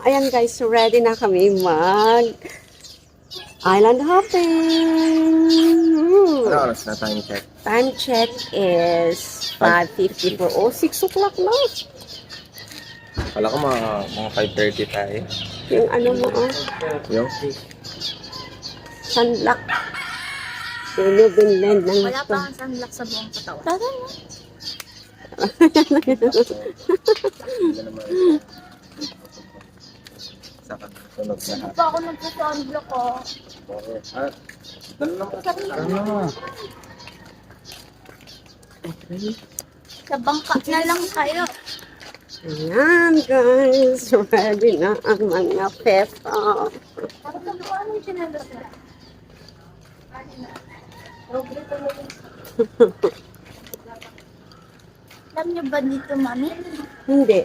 Ayan guys, ready na kami mag island hopping. Ano oras na time check? Time check is 5:54. Oh, 6 o'clock na. Kala ko mga 5:30 tayo. Yung ano mo, Yung? sunlock. Pinubinland ng Wala gusto. pa akong sunblock sa buong katawan. Tagay mo. Hindi naman. Saka sunog na Hindi pa ako nagsa-sunblock ko. Ganun naman. Sa bangka na lang kayo. Ayan guys, ready na ang mga peso. Ano yung sinabot na? Alam niyo ba dito, mami? Hindi.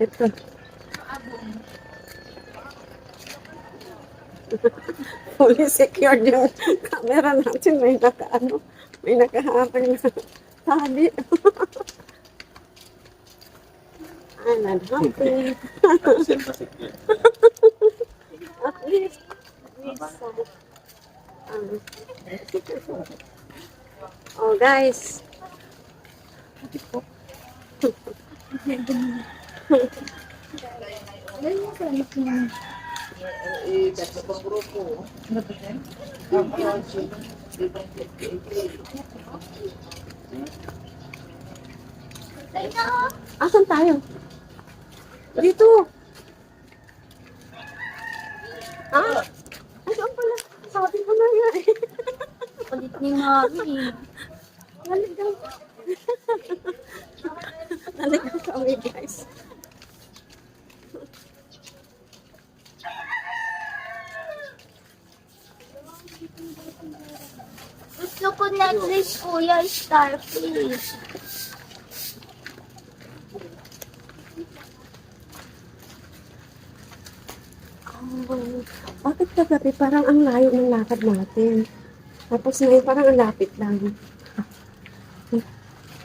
Ito. Fully secured yung camera natin. May nakaharang na tali. Island hopping. At least, oh guys. Asan tayo? Dito. Ah? Ay, doon pala. Sabi ko na nga eh. Kulit ni mami. Naligaw. Naligaw kami guys. Gusto ko necklace, kuya, starfish. Oh, bakit kagabi parang ang layo ng lakad natin? Tapos ngayon parang ang lapit lang.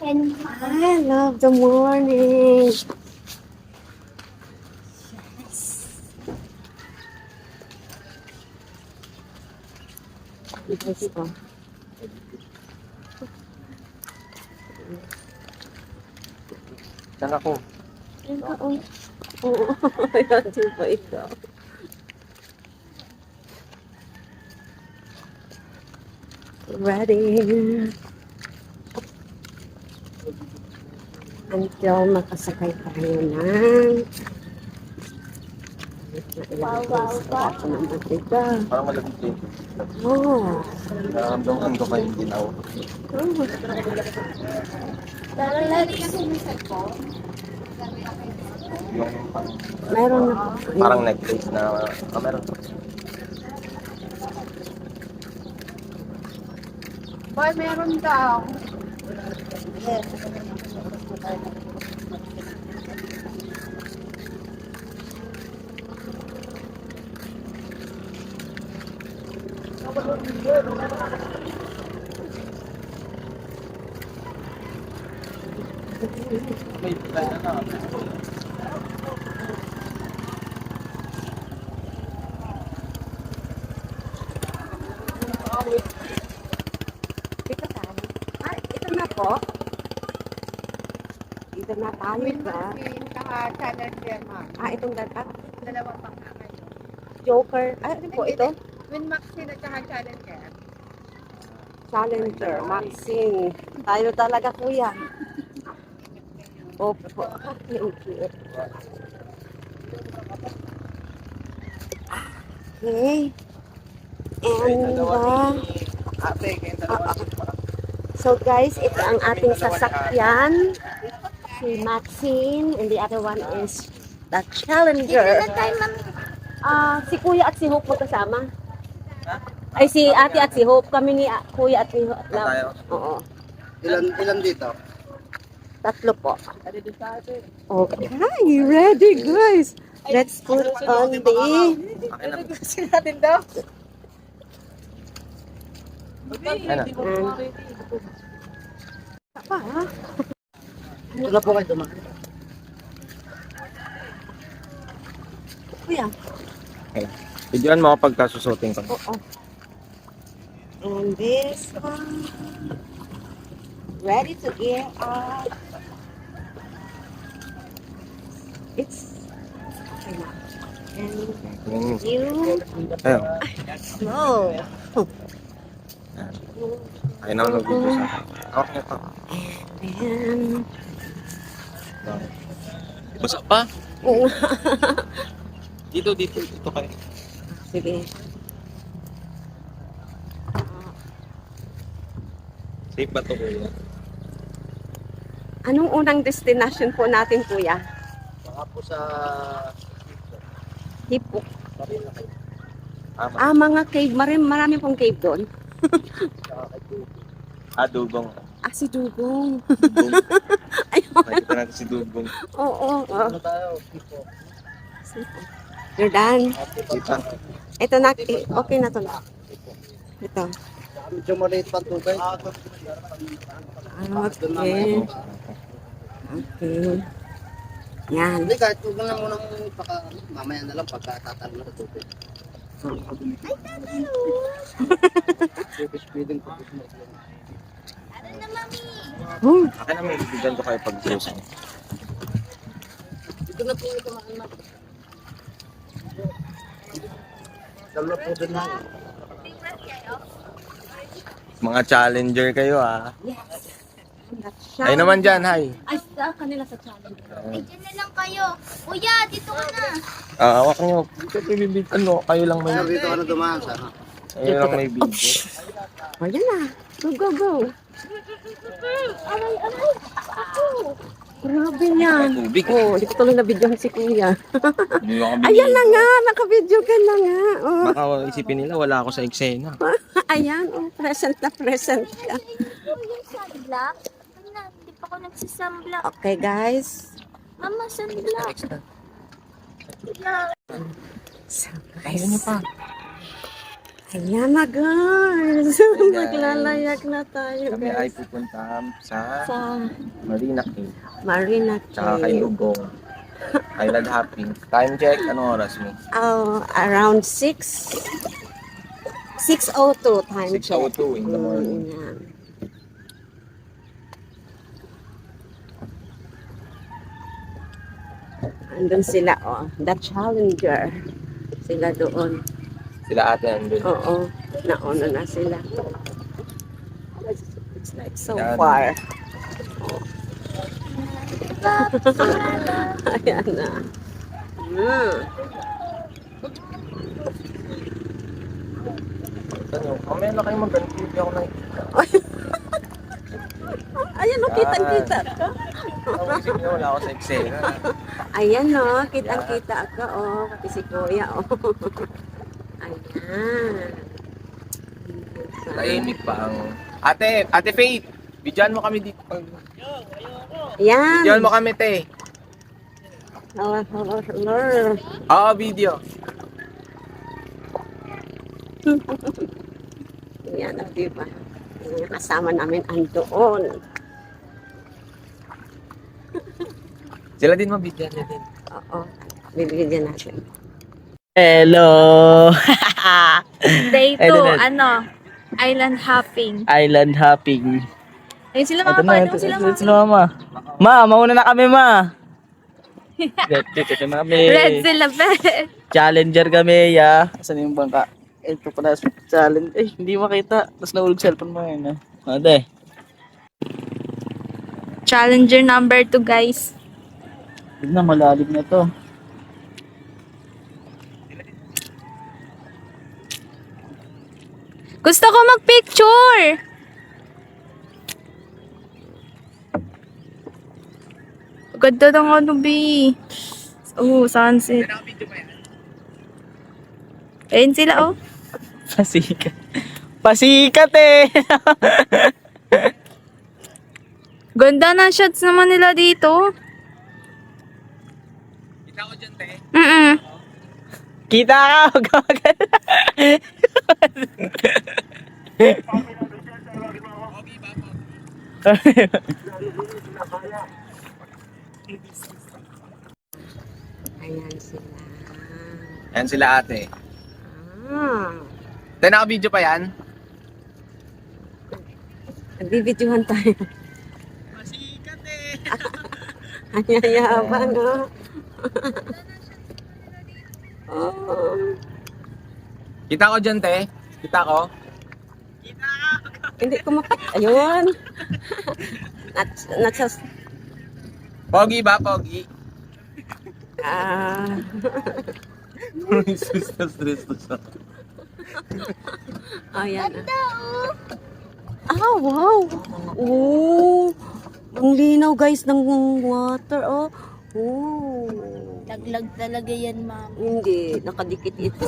And I love the morning. Yes. Ito. Saan ako? Oo, yan diba ikaw? Ready. Until makasakay tayo ng wow, wow, wow. ako ng matika. Parang malamig din. Oh. Nakaramdaman ko pa yung ginaw. Pero lagi kasi Yung Meron na. parang necklace na meron. Boy, meron daw. Dito tayo. Ay, ito na po. Dito na tayo ba? Challenger, ma'am. Itong dapat. Dalawa pang kayo. Joker. Ano po ito? Win Maxine at saka Challenger. Challenger, Maxine. Tayo talaga kuya. Opo. Thank you. Okay. And, so guys, ito ang ating sasakyan. Si Maxine. And the other one is the Challenger. Si Kuya at si Hope magkasama. Ay, si Ate at si Hope. Kami ni Kuya at si Hope. Tayo? Oo. Ilan dito? 3 po. Okay. Hi, ready guys. Let's put on the... Akin na. natin daw. Ayan na. Pa, ha? Ito na po kayo dumaan. Kuya. Okay. Videoan mo ako pagka susutin ko. Oo. And this one. Ready to gear up. It's okay na. And you Ayun. slow. Ayun ako nag-video sa akin. Okay pa. And Basa pa? oo. Dito kayo. Sige. Safe ba to, kuya? Anong unang destination po natin, kuya? Baka po sa Hippo. Marina kayo. Mga cave. Marami pong cave doon. Saka kay Dugo. Dugong. Si Dugong. Dugong. Ayun. Nakita natin si Dugong. Oo. Ano tayo? Tipo. You're done. Kita. Ito na. Okay na to na. Ito. Medyo maliit pa ang tubig. Okay. Okay. Yan. Hindi, kahit huwag na muna mamaya na lang pagka tatalo na sa tubig. Speeding po. Akin na may bibigyan ko kayo pag cruising. Dito na po ito na. Dalawa po doon na. Mga challenger kayo ah. Yes. Ay naman dyan, hi. Ay, kanila sa challenge. Ay, dyan na lang kayo. Kuya, dito ka na. Hawak nyo. Kayo lang may Sir, dito ka na dumaan sana. kayo lang may video. O, yan na. Go. Aray. Grabe yan. Tubig. Oh, hindi ko tuloy na videohan si kuya. Hindi ko Ayan na nga, naka-video ka na nga. Oh. Baka isipin nila wala ako sa eksena. Ayan, present na present ka. Yung sunblock. Ay na, hindi pa ako nagsisunblock. Okay, guys. Mama, sunblock. So, guys. Ayan na, guys. Maglalayag na tayo, Kami ay guys. pupunta sa Sa Marina Cave. Marina Tsaka kay Cave. Lugong. Island hopping. Time check, anong oras mo? Around 6. 6:02 time 6:02 in the morning. Yan. Andun sila, oh. The Challenger. Sila doon. Sila ate andun. Oo. Nauna na sila. It's like so Yan. far. Ayan na. Mamaya na kayo mag-ganti. Hindi ako nakikita. Ayan o, kitang-kita ka. Isip niyo wala ako sa eksena. Ayan o, kitang-kita ka o. Pati si Kuya o. Ayan. Tahimik pa ang... Ate Faith! Bidyan mo kami dito. Ayan. Bidyan mo kami, te. Hello. Oo, video. Ayan o, diba? Yung kasama namin andoon. Sila din mabidyan niya din. Oo. Bibigyan natin. Hello! Day 2, Ay, din- island hopping. Island hopping. Ayun sila Ito mga na, paano sila ito na mama. Ma, mauna na kami ma. Dito na kami. Red sila, be. Challenger kami, ya. Asan yung bangka? Ito pala challenge. Eh, hindi makita. Tapos nahulog cellphone mo yun. Ate. Challenger number 2, guys. Tignan, malalim na to. Gusto ko magpicture. Ganda ng ano, B. Oh, sunset. Ayun sila, oh. Pasikat. Pasikat eh! Ganda ng shots naman nila dito. Kita ko dyan, te. Kita ka! Huwag ka maganda. Ayan sila. Yan sila ate. Ah. Tayo naka-video pa yan? Nagbibidyohan tayo. Masikat eh. Anyayabang, no? Oh. Kita ko dyan, te. Kita ko. Hindi ko ayun. Natsas... Pogi ba, Pogi? Ah. Stress to siya. Oh, yan. Ah, wow. Oh. Ang linaw, guys, ng water. Oh. Oh. Laglag talaga yan, ma'am. Hindi, nakadikit ito.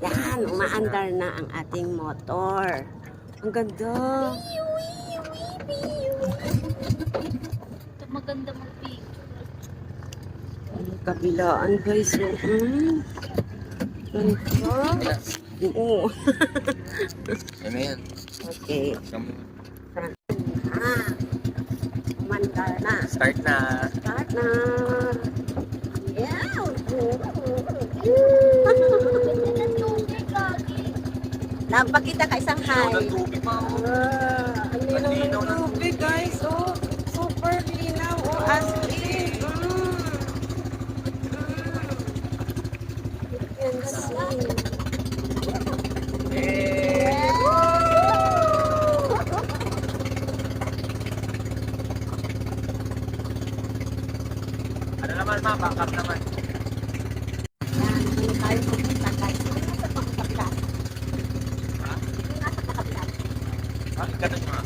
Yan, umaandar na ang ating motor. Ang ganda. Ito maganda mag-picture. Ang kabilaan, guys. Ganda. Oo. Yan na yan. Okay. Come on. Ah. Umandar na. Start na. Start na. Yeah. Ganda ng tubig, lagi. Napakita ka isang high. Tubig pa. Ang linaw ng tubig, guys. Oh, super linaw. Oh, as if. You can see. Ano naman ma? Backup naman. Yan, hindi tayo pupunta, guys. Ano nasa kabila? Ha? Ano nasa kabila? Ah, ganun ma.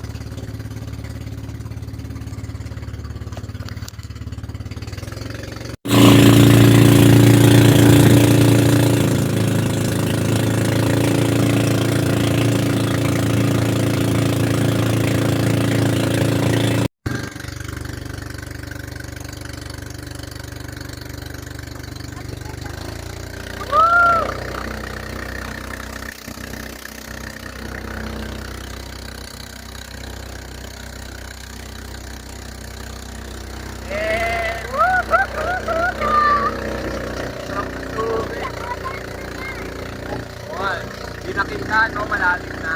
Hindi nakita, no? Malalim na.